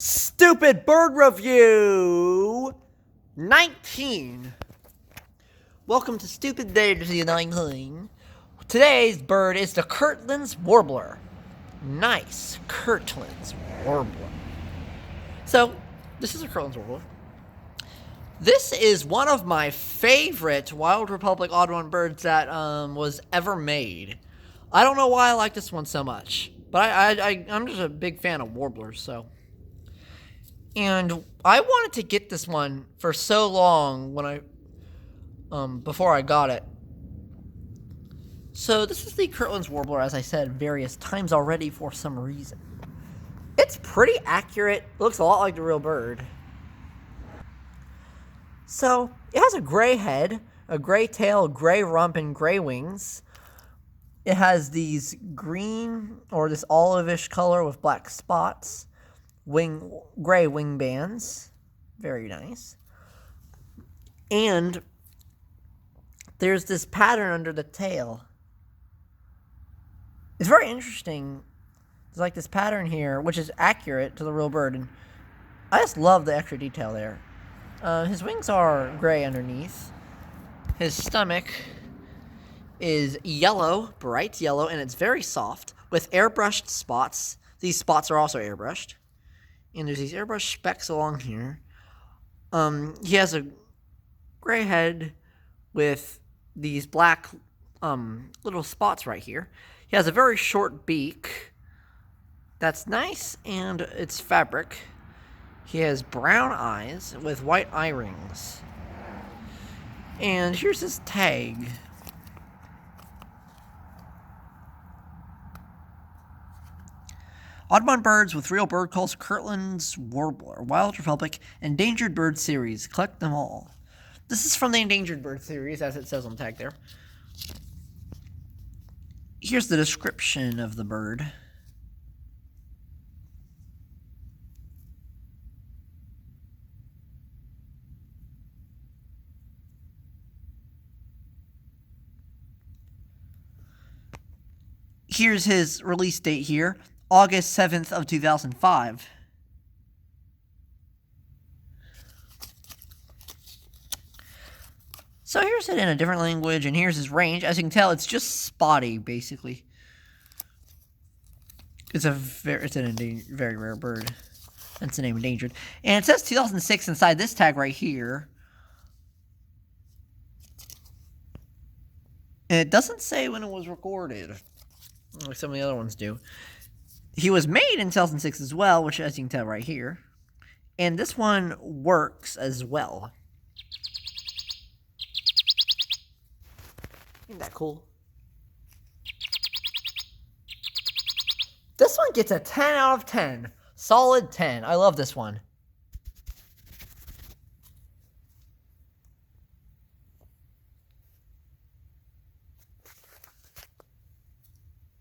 Stupid Bird Review 19. Welcome to Stupid Bird 19. Today's bird is the Kirtland's Warbler. Nice, Kirtland's Warbler. So, this is a Kirtland's Warbler. This is one of my favorite Wild Republic Odd One birds that was ever made. I don't know why I like this one so much, but I'm just a big fan of warblers, so. And I wanted to get this one for so long when before I got it. So this is the Kirtland's Warbler, as I said various times already for some reason. It's pretty accurate. It looks a lot like the real bird. So it has a gray head, a gray tail, gray rump, and gray wings. It has these green or this olive-ish color with black spots. Gray wing bands, very nice. And there's this pattern under the tail. It's very interesting. There's like this pattern here, which is accurate to the real bird, and I just love the extra detail there. His wings are gray underneath. His stomach is yellow, bright yellow, and it's very soft with airbrushed spots. These spots are also airbrushed. And there's these airbrush specks along here. He has a gray head with these black little spots right here. He has a very short beak. That's nice, and it's fabric. He has brown eyes with white eye rings. And here's his tag. Oddbond birds with real bird calls, Kirtland's Warbler, Wild Republic, Endangered Bird Series. Collect them all. This is from the Endangered Bird Series, as it says on the tag there. Here's the description of the bird. Here's his release date here. August 7th of 2005. So here's it in a different language, and here's his range. As you can tell, it's just spotty, basically. It's a very rare bird. Hence the name endangered. And it says 2006 inside this tag right here. And it doesn't say when it was recorded, like some of the other ones do. He was made in 2006 as well, which as you can tell right here. And this one works as well. Isn't that cool? This one gets a 10 out of 10. Solid 10. I love this one.